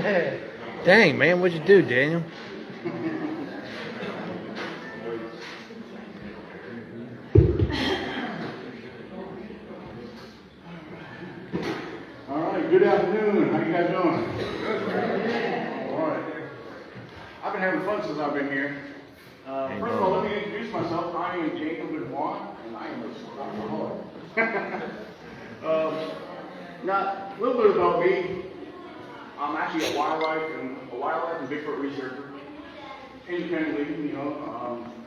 Dang, man, what'd you do, Daniel? All right, good afternoon. How you guys doing? All right. I've been having fun since I've been here. First of all, let me introduce myself. I am Jacob Benoit, and I am a alcoholic. Now, a little bit about me. I'm actually a wildlife and Bigfoot researcher. Independently,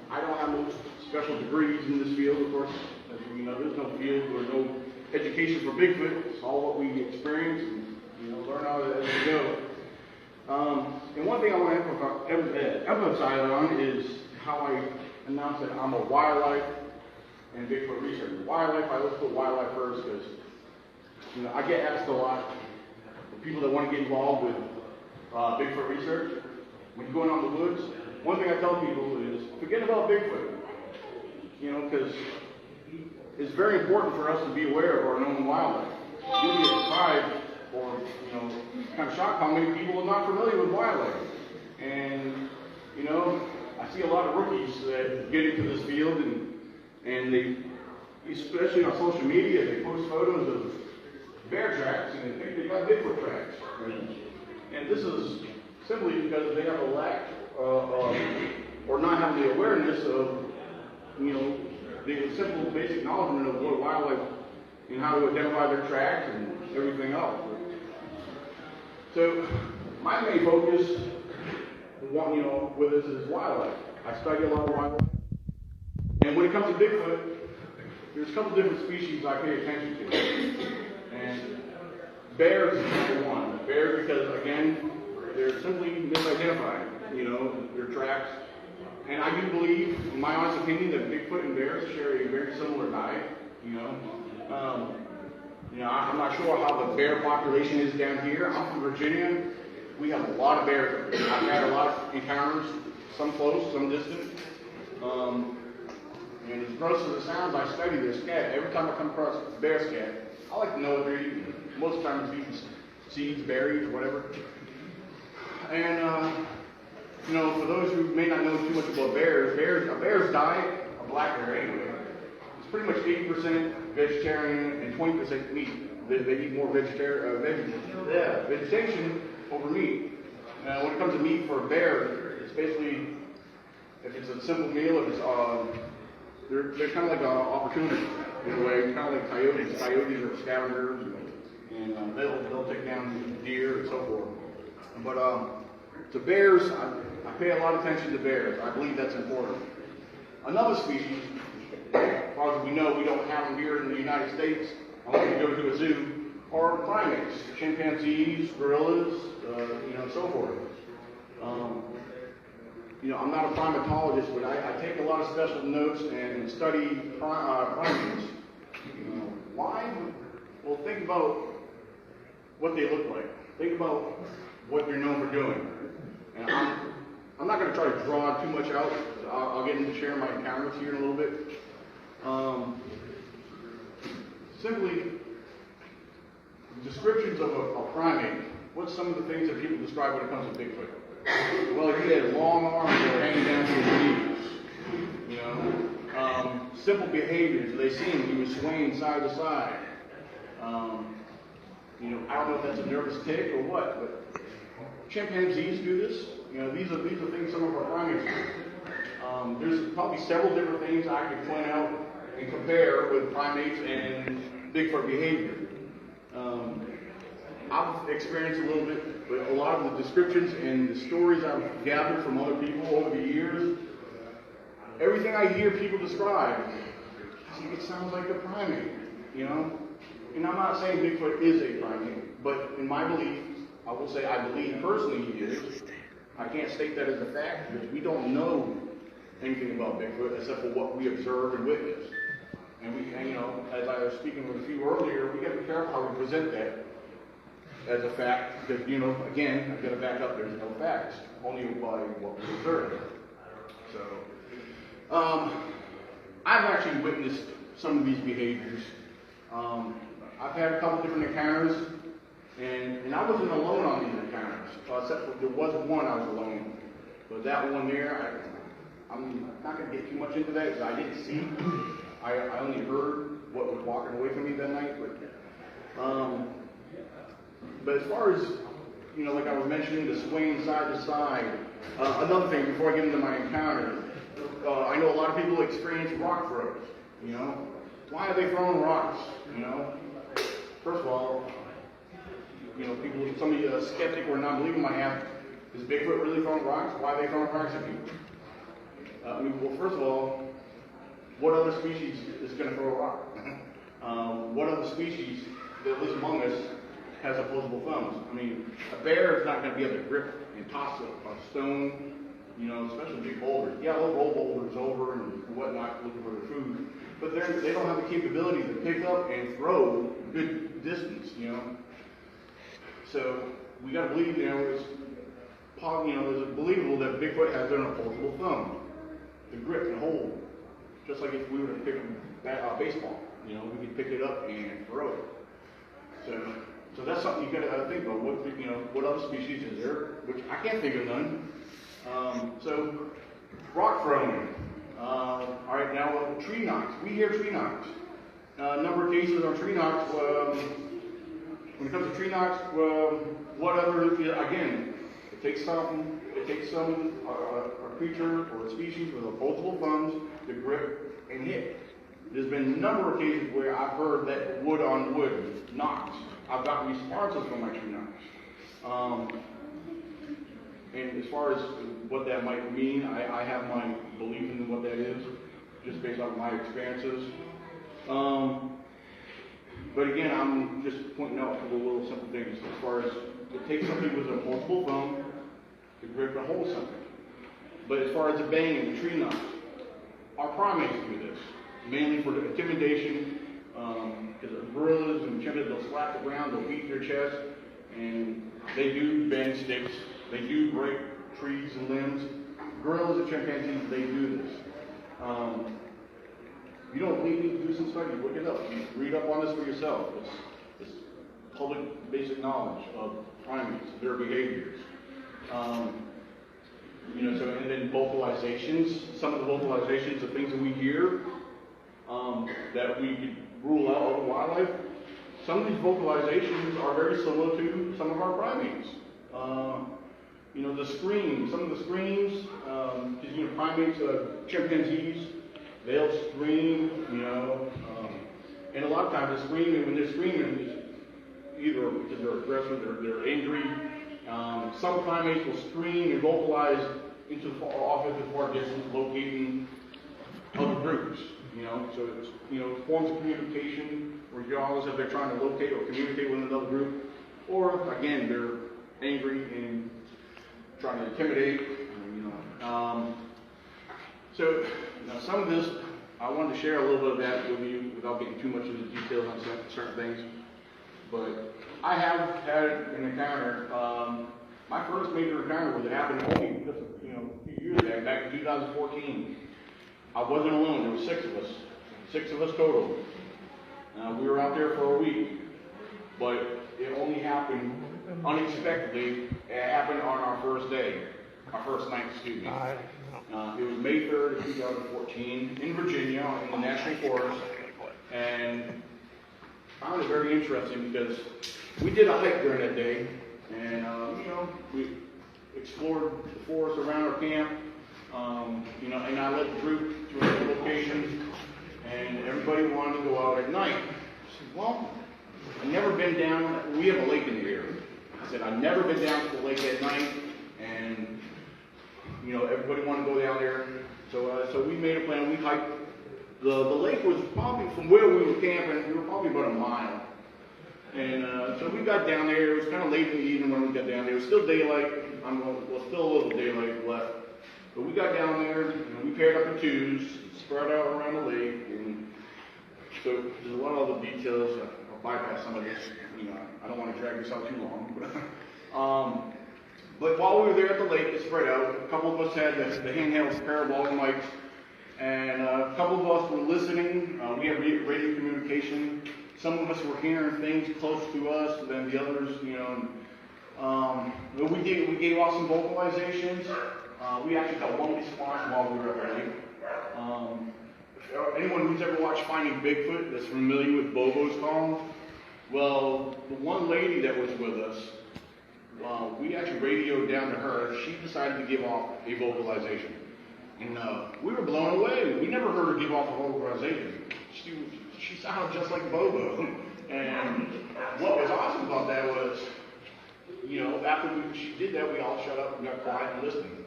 I don't have no special degrees in this field, of course. As you know, there's no field or no education for Bigfoot. It's all what we experience and learn out as we go. And one thing I want to emphasize on is how I announce that I'm a wildlife and Bigfoot researcher. Wildlife, I let's put wildlife first because I get asked a lot. People that want to get involved with Bigfoot research, when you're going out in the woods, one thing I tell people is forget about Bigfoot. Because it's very important for us to be aware of our known wildlife. You'll be surprised or kind of shocked how many people are not familiar with wildlife. And I see a lot of rookies that get into this field and they, especially on social media, they post photos of bear tracks and they think they got Bigfoot tracks. And this is simply because they have a lack or not having the awareness of the simple basic knowledge of what wildlife and how to identify their tracks and everything else. So my main focus with this is wildlife. I study a lot of wildlife. And when it comes to Bigfoot, there's a couple different species I pay attention to. And bears is number one. Bears because, again, they're simply misidentified, their tracks. And I do believe, in my honest opinion, that Bigfoot and bears share a very similar diet, I'm not sure how the bear population is down here. I'm from Virginia. We have a lot of bears. I've had a lot of encounters, some close, some distant. And as gross as it sounds, I study their scat. Every time I come across a bear scat, I like to know what they're eating. Most of the time it's eating seeds, berries, whatever. And, for those who may not know too much about bears, a bear's diet, a black bear anyway, is pretty much 80% vegetarian and 20% meat. They eat more vegetation over meat. When it comes to meat for a bear, it's basically, if it's a simple meal, if it's they're kind of like an opportunity in a way, kind of like coyotes. Coyotes are scavengers, and they'll take down deer and so forth. But to bears, I pay a lot of attention to bears. I believe that's important. Another species, as far as we know, we don't have them here in the United States, unless we go to a zoo, are primates, chimpanzees, gorillas, so forth. I'm not a primatologist, but I take a lot of special notes and study primates. Why? Well, think about what they look like. Think about what they're known for doing. And I'm not going to try to draw too much out. I'll get into sharing my encounters here in a little bit. Simply, descriptions of a primate. What's some of the things that people describe when it comes to Bigfoot? Well, he had long arms that were hanging down to his knees. Simple behaviors. They see him, he was swaying side to side. I don't know if that's a nervous tick or what, but chimpanzees do this. These are things some of our primates do. There's probably several different things I could point out and compare with primates and Bigfoot behavior. I've experienced a little bit, but a lot of the descriptions and the stories I've gathered from other people over the years, everything I hear people describe, it sounds like a primate, And I'm not saying Bigfoot is a primate, but in my belief, I will say I believe personally he is. I can't state that as a fact because we don't know anything about Bigfoot except for what we observed and witnessed. And as I was speaking with a few earlier, we got to be careful how we present that as a fact because, again, I've got to back up, there's no facts, only by what we observed. So, I've actually witnessed some of these behaviors. I've had a couple different encounters, and I wasn't alone on these encounters. except for there was one I was alone. But that one there, I'm not going to get too much into that because I didn't see. I only heard what was walking away from me that night. But as far as, you know, like I was mentioning, the swaying side to side. Another thing before I get into my encounter, I know a lot of people experience rock throws. You know, why are they throwing rocks? You know, first of all, you know, people, some of you skeptic or non-believer might ask, is Bigfoot really throwing rocks? Why are they throwing rocks at people? I mean, well, first of all, what other species is going to throw a rock? What other species that lives among us has opposable thumbs? I mean, a bear is not going to be able to grip and toss a stone, you know, especially big boulders. Yeah, they'll roll boulders over and whatnot looking for their food, but they don't have the capability to pick up and throw good distance, you know. So we got to believe, you know, it's believable that Bigfoot has an opposable thumb to grip and hold, just like if we were to pick a baseball. You know, we could pick it up and throw it. So that's something you got to think about. What other species is there? Which I can't think of none. So rock throwing. All right, now tree knocks. We hear tree knocks. A number of cases on tree knocks. When it comes to tree knocks, what other? Again, it takes some a creature or a species with opposable thumbs to grip and hit. There's been a number of cases where I've heard that wood on wood knocks. I've gotten responses from my tree knocks. And as far as what that might mean, I have my belief in what that is, just based on my experiences. But again, I'm just pointing out a couple of little simple things as far as it takes something with a multiple thumb to grip and hold something. But as far as the banging, the tree knocks, our primates do this, mainly for the intimidation. Because gorillas and chimpanzees, they'll slap the ground, they'll beat their chest, and they do bend sticks, they do break trees and limbs. Gorillas and chimpanzees, they do this. You don't believe me? Do some study, look it up. You read up on this for yourself. It's public basic knowledge of primates, their behaviors. You know, so, and then vocalizations. Some of the vocalizations are things that we hear that we could rule out of wildlife. Some of these vocalizations are very similar to some of our primates. You know, the screams, some of the screams, because, you know, primates, chimpanzees, they'll scream, you know, and a lot of times they're screaming, when they're screaming, it's either because they're aggressive, they're angry. Some primates will scream and vocalize off into far distance, locating other groups, you know, so it's, you know, forms of communication, regardless if they're trying to locate or communicate with another group, or again, they're angry and trying to intimidate, you know. So now some of this, I wanted to share a little bit of that with you without getting too much into details on certain things. But I have had an encounter. My first major encounter was happened only just a few years back in 2014. I wasn't alone. There were six of us total. We were out there for a week, but it only happened unexpectedly. It happened on our first day, our first night, excuse me. It was May 3rd of 2014 in Virginia in the National Forest, and I found it very interesting because we did a hike during that day, and we explored the forest around our camp, and I led the group to another location, and everybody wanted to go out at night. I said, well, I've never been down, we have a lake in the area. I said, I've never been down to the lake at night, and everybody wanted to go down there. So we made a plan. We hiked. The lake was probably, from where we were camping, we were probably about a mile. And so we got down there. It was kind of late in the evening when we got down there. It was still daylight. Still a little daylight left. But we got down there, and we paired up in twos, spread out around the lake. And so there's a lot of other details. I'll bypass some of this. I don't want to drag this out too long. But while we were there at the lake, it spread out. A couple of us had the handheld parabolic mics, and a couple of us were listening. We had radio communication. Some of us were hearing things close to us, and then the others, We gave off some vocalizations. We actually got one response while we were at the lake. Anyone who's ever watched Finding Bigfoot that's familiar with Bobo's call, well, the one lady that was with us, we actually radioed down to her. She decided to give off a vocalization. And we were blown away. We never heard her give off a vocalization. She sounded just like Bobo. And what was awesome about that was, after she did that, we all shut up and got quiet and listened.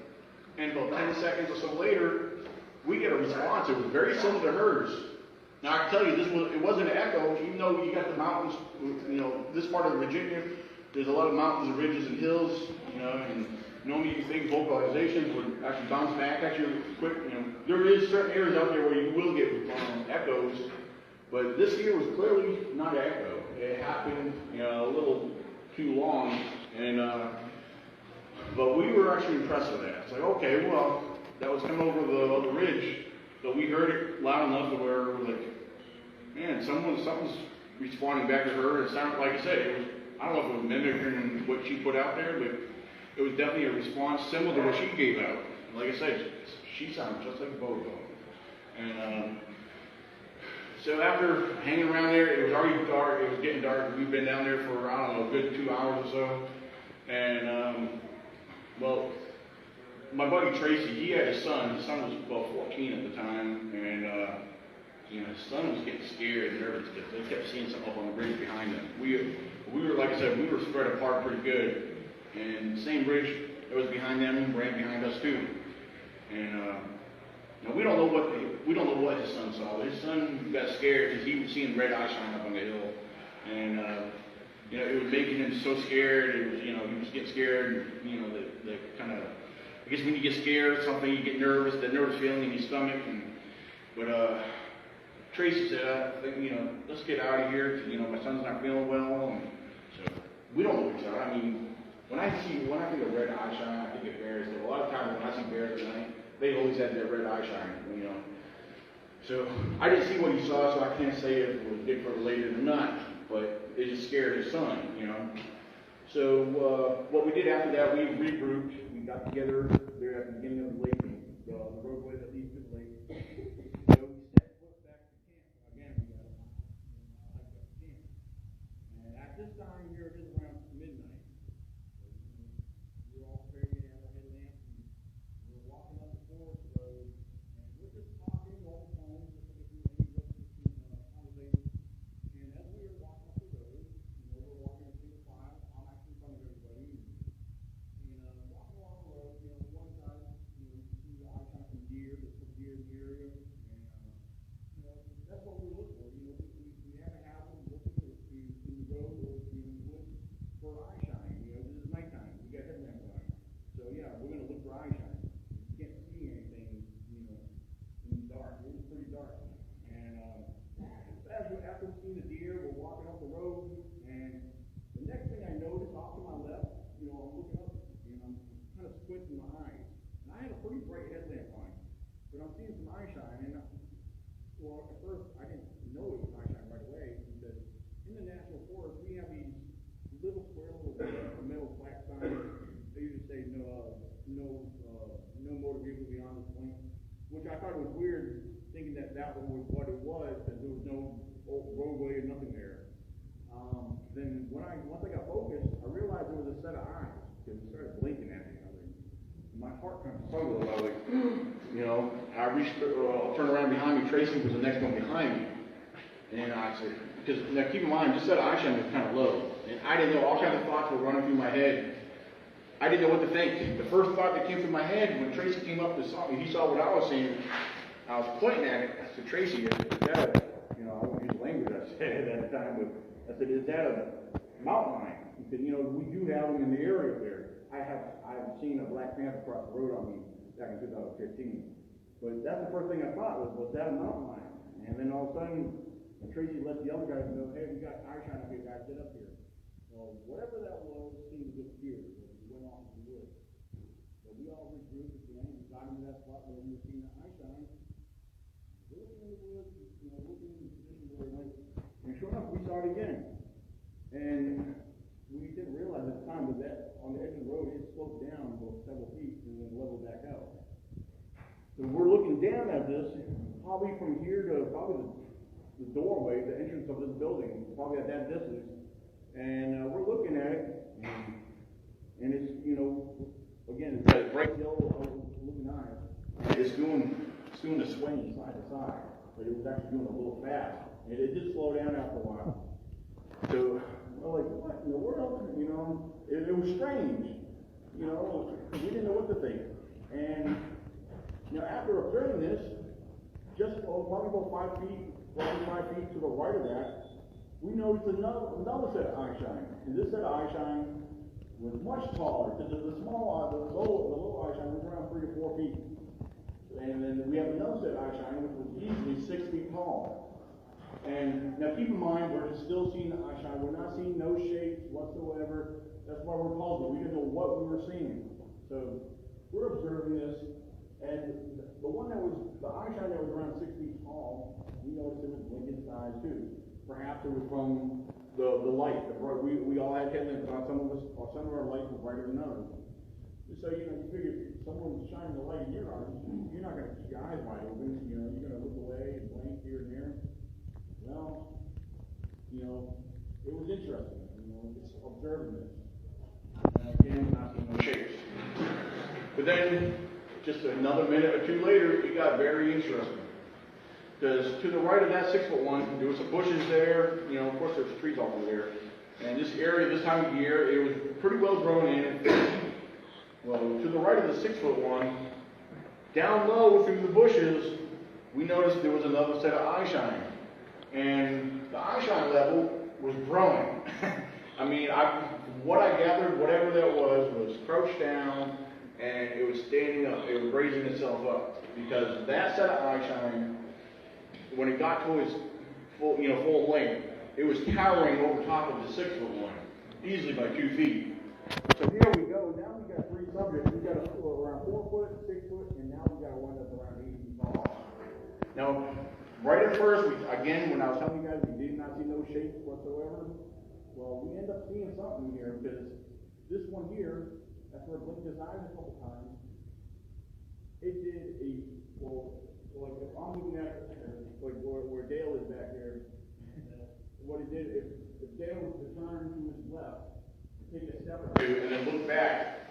And about 10 seconds or so later, we get a response. It was very similar to hers. Now I can tell you, it wasn't an echo, even though you got the mountains, this part of Virginia, there's a lot of mountains and ridges and hills, and normally you think vocalizations would actually bounce back at you quick. There is certain areas out there where you will get echoes, but this here was clearly not an echo. It happened, a little too long, and but we were actually impressed with that. It's like, okay, well, that was coming over the ridge, but we heard it loud enough to where we're like, man, something's responding back to her. It sounded, like I said, I don't know if it was mimicking what she put out there, but it was definitely a response similar to what she gave out. Like I said, she sounded just like Bobo. And so after hanging around there, it was already dark. It was getting dark. We've been down there for, I don't know, a good 2 hours or so. And, well, my buddy Tracy, he had his son. His son was about 14 at the time. And, his son was getting scared and nervous because they kept seeing something up on the ridge behind them. We were, like I said, we were spread apart pretty good. And the same ridge that was behind them ran behind us too. And we don't know what his son saw. His son got scared because he was seeing red eye shine up on the hill, and it was making him so scared. It was, he was getting scared. And, the kind of, I guess when you get scared, something you get nervous, that nervous feeling in your stomach. But Tracy said, I think, let's get out of here. My son's not feeling well, and so we don't know what he saw. I mean, when I think of red eye shine, I think of bears. A lot of times when I see bears at night, they always have that red eye shine, So I didn't see what he saw, so I can't say if it was Bigfoot related or not, but it just scared his son, So what we did after that, we regrouped. We got together there at the beginning of the lake, the roadway that leads to the lake. So we set foot back to camp. Again, we got a hike up to camp. And at this time here, it is around midnight. We were all prepared to have our headlamps, and we were walking up the forest road, and we're just talking all the time, just like we were conversations. And as we were walking up the road, we were walking in single file. I'm actually in front of everybody. And walking along the road, one side, you see the eye shine from deer. There's some deer in the area, and that's what we look for. We have a habit of looking in the road or in the woods for eye shine. This is nighttime. We got headlamps on. So yeah, we're gonna look for eye shine. You can't see anything, in the dark. It was pretty dark. And after we seen the deer, we're walking up the road, and the next thing I noticed off to my left, I'm looking up, and I'm kind of squinting my eyes. And I had a pretty bright headlamp on, but I'm seeing some eye shine. And well, at first I didn't know it was eye shine right away, because in the national forest we have these little square little metal flat signs. They usually say no motor vehicle beyond this point, which I thought was weird, thinking that was what it was, that there was no roadway or nothing there. Then once I got focused, I realized there was a set of eyes, because it started blinking at me. My heart kind of struggled. I was like, I reached, turned around behind me. Tracy was the next one behind me, and I said, because now keep in mind, this set of eye shine was kind of low, and I didn't know, all kinds of thoughts were running through my head. I didn't know what to think. The first thought that came through my head when Tracy came up and saw me, he saw what I was seeing. I was pointing at it. I said, Tracy, is that I won't use the language I said at the time, but I said, is that a mountain lion? He said, we do have them in the area there. I've seen a black panther cross the road on me back in 2015. But that's the first thing I thought was that a mountain lion? And then all of a sudden, Tracy let the other guys know, hey, we got eye shine up here, guys, get up here. Well, whatever that was seemed to disappear. We went off in the woods. So we all regrouped again. We got into that spot where we were seeing the eye shine. We're looking in the woods, looking in the position where we went. And sure enough, we saw it again. And we didn't realize at the time that on the edge of the road, it sloped down about several feet and then leveled back out. So we're looking down at this, probably from here to probably the doorway, the entrance of this building, probably at that distance. And we're looking at it, and it's, you know, again, it's got a bright yellow looking eye. And it's doing the swing side to side, but it was actually doing a little fast. And it did slow down after a while. So we're like, what in the world? You know, it was strange. You know, we didn't know what to think. And you know, after observing this, just probably about 5 feet, roughly 5 feet to the right of that, we noticed another set of eye shine. And this set of eye shine was much taller, because the little eye shine was around 3 to 4 feet. And then we have another set of eye shine, which was easily 6 feet tall. And now keep in mind, we're still seeing the eye shine. We're not seeing no shapes whatsoever. That's why we're puzzled. We didn't know what we were seeing. So we're observing this. And the one that was, the eye shine that was around 6 feet tall, we noticed it was blinking its eyes too. Perhaps it was from the light. We all had headlamps on. Some of our lights were brighter than others. So, you know, you figure if someone's shining the light in your eyes, you're not going to keep your eyes wide open. You know, you're going to look away and blink here and there. Well, you know, it was interesting, you know, just observing this. And again, not seeing no shapes. But then, just another minute or two later, it got very interesting. Because to the right of that 6 foot one, there was some bushes there. You know, of course, there's trees over there. And this area, this time of year, it was pretty well grown in. Well, to the right of the 6 foot one, down low through the bushes, we noticed there was another set of eye shine. And the eye shine level was growing. I mean, what I gathered, whatever that was crouched down, and it was standing up. It was raising itself up, because that set of eye shine, when it got to its full length, it was towering over top of the 6 foot one, easily by 2 feet. So here we go. Now we got 3 subjects. We got around 4 foot, 6 foot, and now we got one that's around 8 feet tall. Now, right at first, again, when I was telling you guys, we did not see no shapes whatsoever. Well, we end up seeing something here, because this one here, after it blinked its eyes a couple times, it did like if I'm looking at, like where Dale is back there, what it did, if Dale was to turn to his left, take a step or two, and then look back,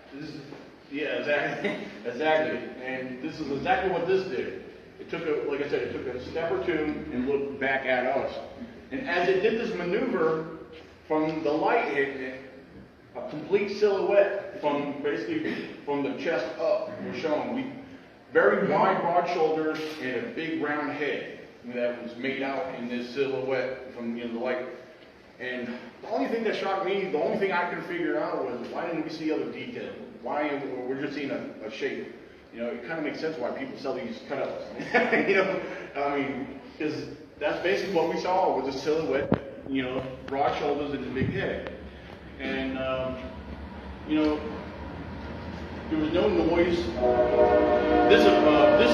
exactly. And this is exactly what this did. It took like I said, it took a step or two and looked back at us. And as it did this maneuver, from the light hitting it, a complete silhouette from the chest up was shown. Very wide, broad shoulders and a big round head that was made out in this silhouette from the light. And the only thing that shocked me, the only thing I could figure out was, why didn't we see other detail? Why we're just seeing a shape? You know, it kind of makes sense why people sell these cutouts. You know, I mean, because that's basically what we saw was a silhouette, you know, broad shoulders and a big head. And, you know, there was no noise. This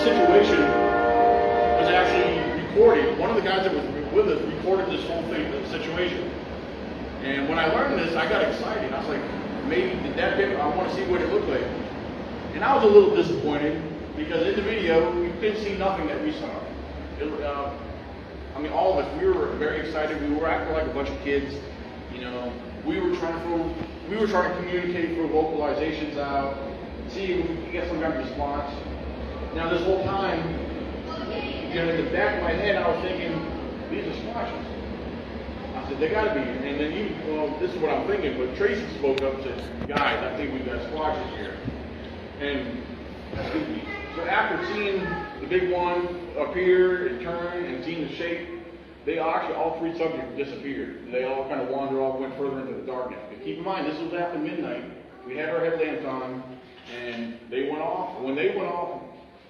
situation was actually recorded. One of the guys that was with us recorded this whole thing, the situation. And when I learned this, I got excited. I was like, maybe that bit, I want to see what it looked like. And I was a little disappointed, because in the video, we couldn't see nothing that we saw. I mean, all of us, we were very excited. We were acting like a bunch of kids. You know, we were trying to communicate for vocalizations out, see if we could get some kind of response. Now, this whole time, you know, in the back of my head, I was thinking, these are squashes. I said, they gotta be. And then this is what I'm thinking, but Tracy spoke up and said, guys, I think we've got squashes here. And so after seeing the big one appear and turn and seeing the shape, all 3 subjects disappeared. They all kind of wandered off, went further into the darkness. But keep in mind, this was after midnight. We had our headlamps on, and they went off. When they went off,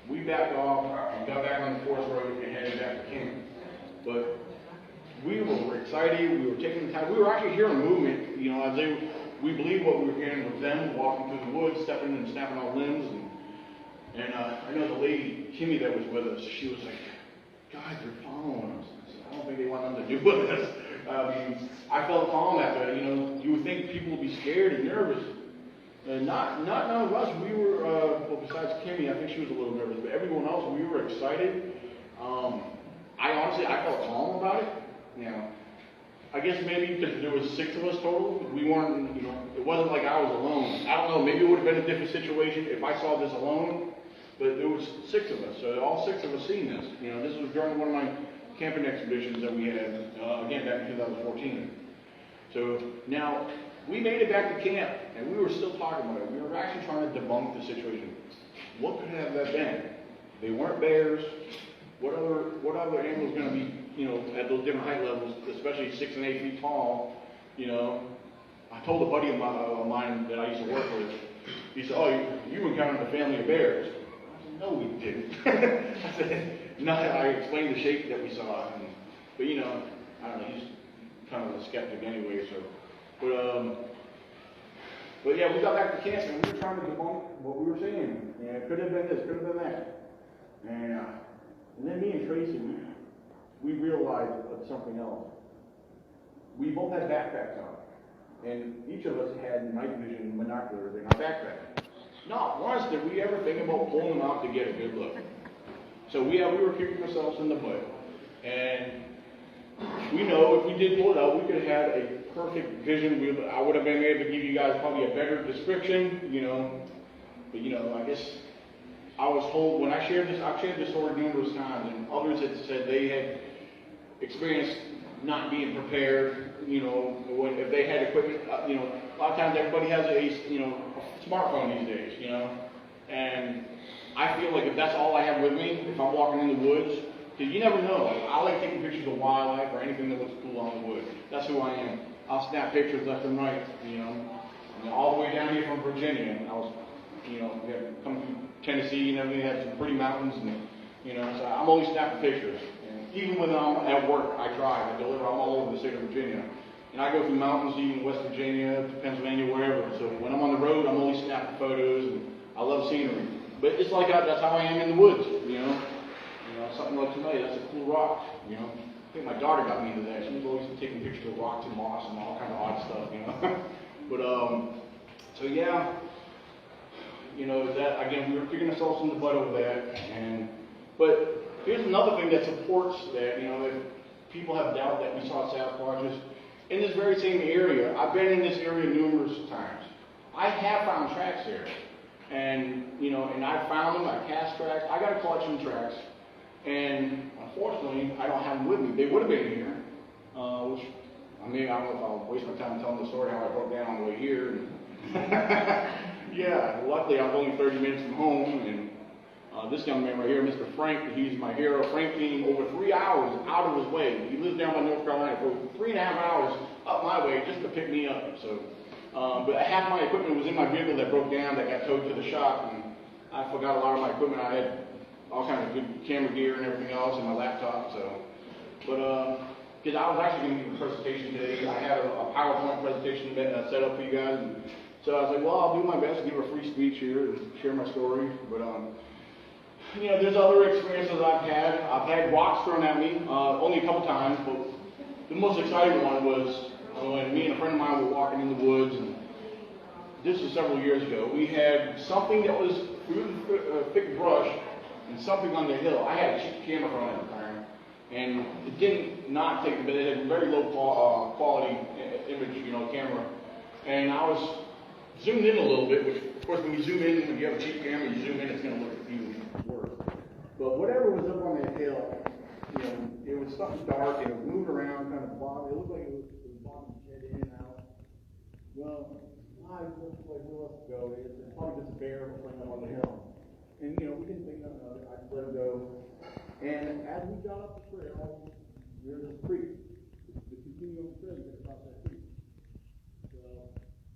we backed off and got back on the forest road and headed back to camp. But we were excited. We were taking the time. We were actually hearing movement. You know, we believed what we were hearing was them walking through the woods, stepping and snapping on limbs. And I know the lady, Kimmy, that was with us, she was like, guys, they're following us. I said, I don't think they want nothing to do with us. I felt calm after that. You know, you would think people would be scared and nervous. Not none of us. We were, well, besides Kimmy, I think she was a little nervous, but everyone else, we were excited. I felt calm about it. Now, I guess maybe because there was 6 of us total, we weren't, it wasn't like I was alone. I don't know, maybe it would have been a different situation if I saw this alone, but there was 6 of us, so all 6 of us seen this. This was during one of my camping expeditions that we had, again, back in 2014. So now, we made it back to camp, and we were still talking about it. We were actually trying to debunk the situation. What could have that been? They weren't bears. What other animals going to be, at those different height levels, especially 6 and 8 feet tall? I told a buddy of mine that I used to work with. He said, "Oh, you encountered a family of bears." I said, "No, we didn't." I said, "No." I explained the shape that we saw, but I don't know. He's kind of a skeptic anyway, so. But yeah, we got back to camp and we were trying to debunk what we were seeing. Yeah, it could have been this, could have been that. And then me and Tracy, we realized something else. We both had backpacks on, and each of us had night vision binoculars in our backpack. Not once did we ever think about pulling them out to get a good look. So we were kicking ourselves in the butt, and we know if we did pull it out, we could have had a perfect vision. I would have been able to give you guys probably a better description, but I guess I was told when I've shared this story numerous times, and others had said they had experienced not being prepared, if they had equipment, a lot of times everybody has a smartphone these days, and I feel like if that's all I have with me, if I'm walking in the woods, because you never know. I like taking pictures of wildlife or anything that looks cool on the wood. That's who I am. I'll snap pictures left and right, all the way down here from Virginia. I was, we had come from Tennessee and everything, had some pretty mountains, and, so I'm always snapping pictures. And even when I'm at work, I drive, I deliver, I'm all over the state of Virginia. And I go through mountains, even West Virginia, Pennsylvania, wherever. So when I'm on the road, I'm always snapping photos, and I love scenery. But it's like that's how I am in the woods, something like tonight, that's a cool rock, I think my daughter got me into that. She was always taking pictures of rocks and moss and all kind of odd stuff, But, so yeah, that, again, we were kicking ourselves in the butt over that. But here's another thing that supports that, if people have doubt that we saw Sasquatches in this very same area. I've been in this area numerous times. I have found tracks there. And, and I found them, I cast tracks, I got a collection of tracks. And unfortunately, I don't have them with me. They would have been here, which, I don't know if I'll waste my time telling the story how I broke down on the way here. Yeah, luckily I was only 30 minutes from home, and this young man right here, Mr. Frank, he's my hero. Frank came over 3 hours out of his way. He lives down by North Carolina, for 3.5 hours up my way just to pick me up. So, but half my equipment was in my vehicle that broke down, that got towed to the shop, and I forgot a lot of my equipment. I had all kinds of good camera gear and everything else, and my laptop. So, but because I was actually going to give a presentation today, I had a PowerPoint presentation set up for you guys. And so I was like, well, I'll do my best to give a free speech here and share my story. But there's other experiences I've had. I've had rocks thrown at me, only a couple times. But the most exciting one was when me and a friend of mine were walking in the woods, and this was several years ago. We had something that was through the thick brush. And something on the hill. I had a cheap camera phone at the time, and it did not take, but it had very low quality image, camera. And I was zoomed in a little bit, which, of course, when you zoom in, when you have a cheap camera, you zoom in, it's going to look even worse. But whatever was up on that hill, it was something dark, and it was moving around, kind of bobbing. It looked like it was bobbing its head in and out. Well, I looked like, where else to go? It's probably just a bear playing up on the hill. And, we didn't think nothing of it. I just let him go. And as we got up the trail, there's a creek. To continue up the trail, you got to cross that creek. So,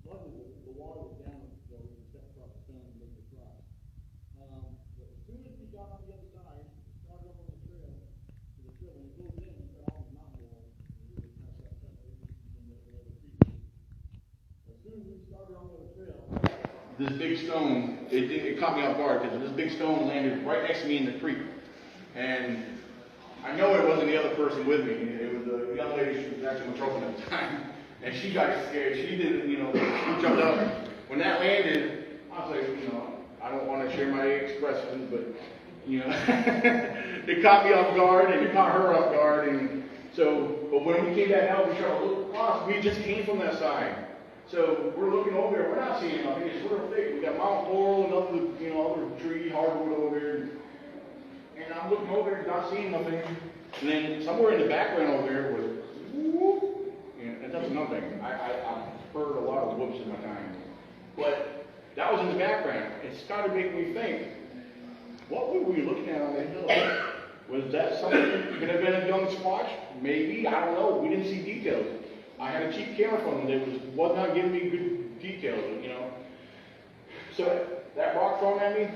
luckily, the water was down, so we could step across the stone and make the cross. But as soon as we got on the other side, started up on the trail, when it goes in, you got all these mountain walls, and we just kind of got separated from the creek. As soon as we started on the other trail, this big stone, it caught me off guard because this big stone landed right next to me in the creek. And I know it wasn't the other person with me. It was the young lady, she was actually with Trophy at the time. And she got scared. She didn't, she jumped up. when that landed, I was like, you know, I don't want to share my expressions, but, you know, it caught me off guard, and it caught her off guard, and so, but when we came back out, we tried to look across, we just came from that side. So we're looking over there, we're not seeing nothing, it's real thick. We got Mount Laurel and other, you know, other tree, hardwood over there. And I'm looking over there, not seeing nothing. And then somewhere in the background over there was whoop. And that's another thing. I've heard a lot of whoops in my time. But that was in the background. It started making me think, what were we looking at on that hill? Was that something that could have been a young squatch? Maybe, I don't know. We didn't see details. I had a cheap camera phone that was not giving me good details, you know. So that rock thrown at me,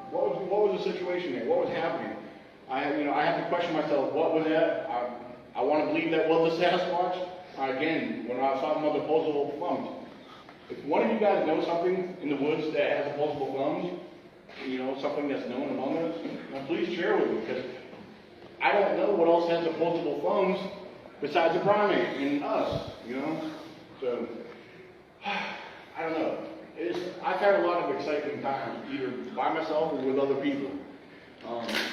what was the situation there? What was happening? I have to question myself. What was that? I want to believe that was a Sasquatch. Again, when I saw some other opposable thumbs. If one of you guys knows something in the woods that has opposable thumbs, you know, something that's known among us, please share with me, because I don't know what else has opposable thumbs besides the primate and us, you know. So I don't know. I've had a lot of exciting times, either by myself or with other people.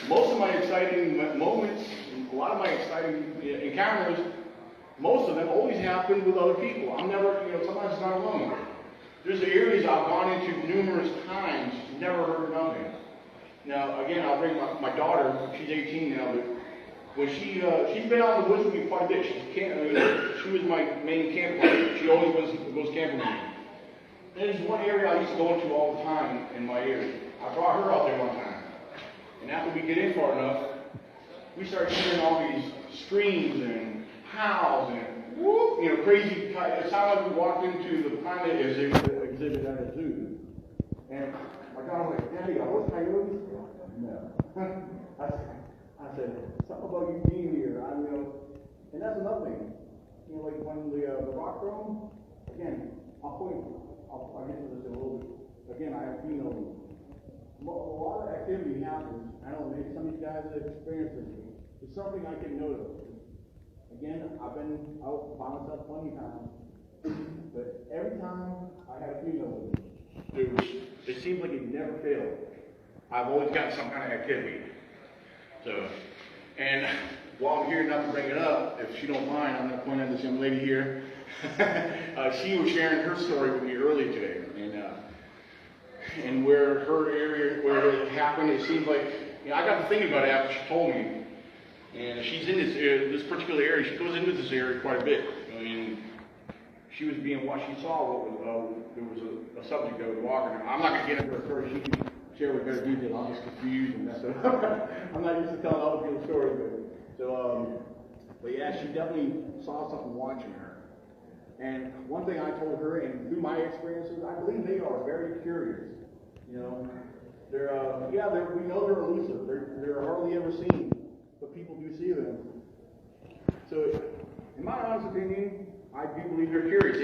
Most of my exciting moments, a lot of my exciting encounters, most of them always happen with other people. I'm never, you know, sometimes it's not alone. There's areas I've gone into numerous times, never heard nothing. Now, again, I'll bring my daughter, she's 18 now, but when she's been out in the woods with me quite a bit. She was my main camp partner. She always goes camping with me. There's one area I used to go into all the time in my area. I brought her out there one time. And after we get in far enough, we start hearing all these screams and howls and whoop, you know, crazy. It sounded like we walked into the primate exhibit at a zoo. And my daughter was like, Daddy, what's my nose? No. I said, something about you being here. I know. And that's another thing. You know, like when the rock thrown, again, I'll get to this in a little bit. Again, I have female. A lot of activity happens. I don't know, maybe some of you guys have experienced this. It's something I can notice. Again, I've been out by myself plenty of times. But every time I had a female with me, it seems like it never failed. I've always got some kind of activity. So, and while I'm here, not to bring it up, if she don't mind, I'm going to point out this young lady here. She was sharing her story with me earlier today, and where her area, where it happened, it seems like, you know, I got to thinking about it after she told me. And she's in this particular area. She goes into this area quite a bit. I mean, she was being watched. She saw what was there was a subject that was walking her. I'm not going to get into her story. She can share with better detail. I'm just confused and messed up. I'm not used to telling other people's stories, but yeah, she definitely saw something watching her. And one thing I told her, and through my experiences, I believe they are very curious. You know, we know they're elusive. They're hardly ever seen, but people do see them. So, in my honest opinion, I do believe they're curious.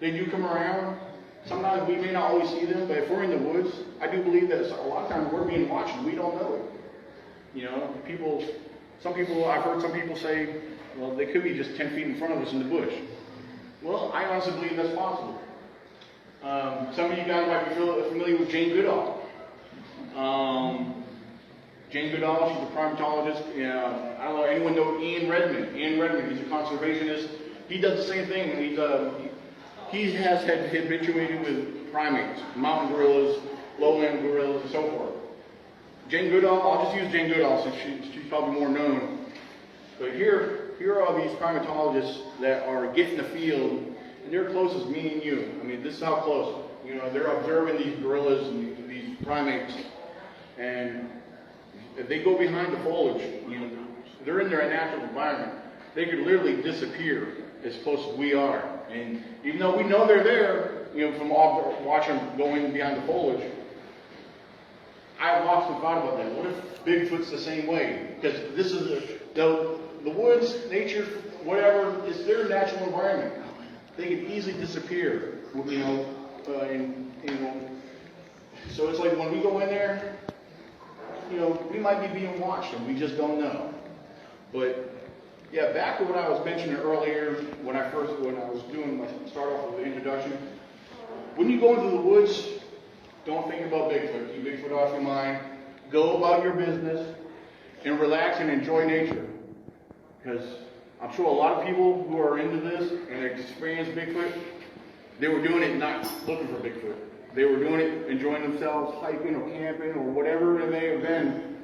They do come around. Sometimes we may not always see them, but if we're in the woods, I do believe that a lot of times we're being watched and we don't know it. You know, I've heard some people say, well, they could be just 10 feet in front of us in the bush. Well, I honestly believe that's possible. Some of you guys might be familiar with Jane Goodall. Jane Goodall, she's a primatologist. I don't know, anyone know Ian Redmond? Ian Redmond, he's a conservationist. He does the same thing. He has had habituated with primates, mountain gorillas, lowland gorillas, and so forth. Jane Goodall, I'll just use Jane Goodall since she's probably more known. But here are these primatologists that are getting the field, and they're close as me and you. I mean, this is how close. You know, they're observing these gorillas and these primates, and if they go behind the foliage, you know, they're in their natural environment. They could literally disappear as close as we are. And even though we know they're there, you know, from watching them going behind the foliage, I've often thought about that. What if Bigfoot's the same way? Because this is the woods, nature, whatever, it's their natural environment. They can easily disappear, you know, so it's like when we go in there, you know, we might be being watched and we just don't know. But yeah, back to what I was mentioning earlier when I was doing my start off with the introduction. when you go into the woods, don't think about Bigfoot. Keep Bigfoot off your mind. Go about your business and relax and enjoy nature. Because I'm sure a lot of people who are into this and experience Bigfoot, they were doing it not looking for Bigfoot. They were doing it enjoying themselves, hiking or camping or whatever it may have been.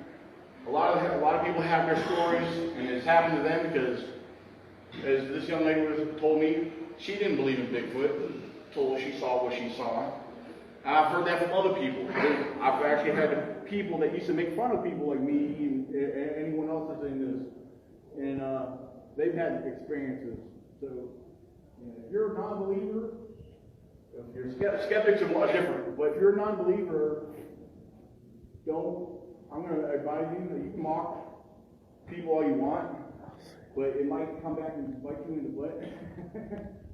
A lot of people have their stories, and it's happened to them because, as this young lady told me, she didn't believe in Bigfoot. Told she saw what she saw. I've heard that from other people. I've actually had people that used to make fun of people like me and anyone else that's in this, and they've had experiences. So, if you're a non-believer, if you're skeptics are different, but if you're a non-believer, I'm going to advise you that you can mock people all you want, but it might come back and bite you in the butt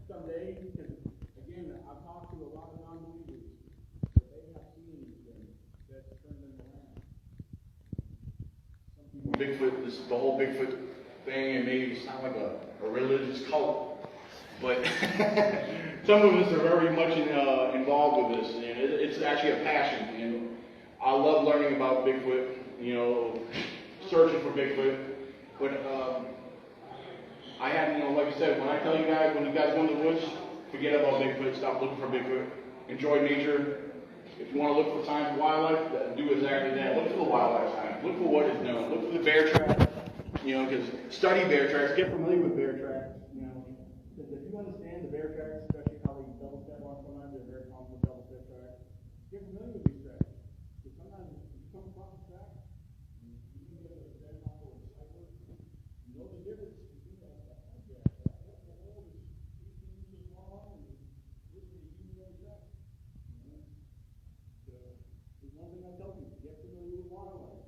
someday. Because again, I've talked to a lot of non-believers, but they have seen things that turn them around. Some people, Bigfoot, the whole Bigfoot thing, and maybe it sound like a religious cult, but some of us are very much involved with this, and it's actually a passion. And I love learning about Bigfoot, searching for Bigfoot. But I had, like I said, when I tell you guys, when you guys go in the woods, forget about Bigfoot, stop looking for Bigfoot, enjoy nature. If you want to look for signs of wildlife, do exactly that. Look for the wildlife signs. Look for what is known. Look for the bear tracks. Because study bear tracks, get familiar with bear tracks. Because if you understand the bear tracks, especially how they double step on sometimes, they're very common with double step tracks. Get familiar with these tracks. Because sometimes if you come across a track, you can get a dead off or a cycle. You know the difference between that track. What the hole is 18 inches long and this is a human track. So there's one thing I tell you, get familiar with wildlife.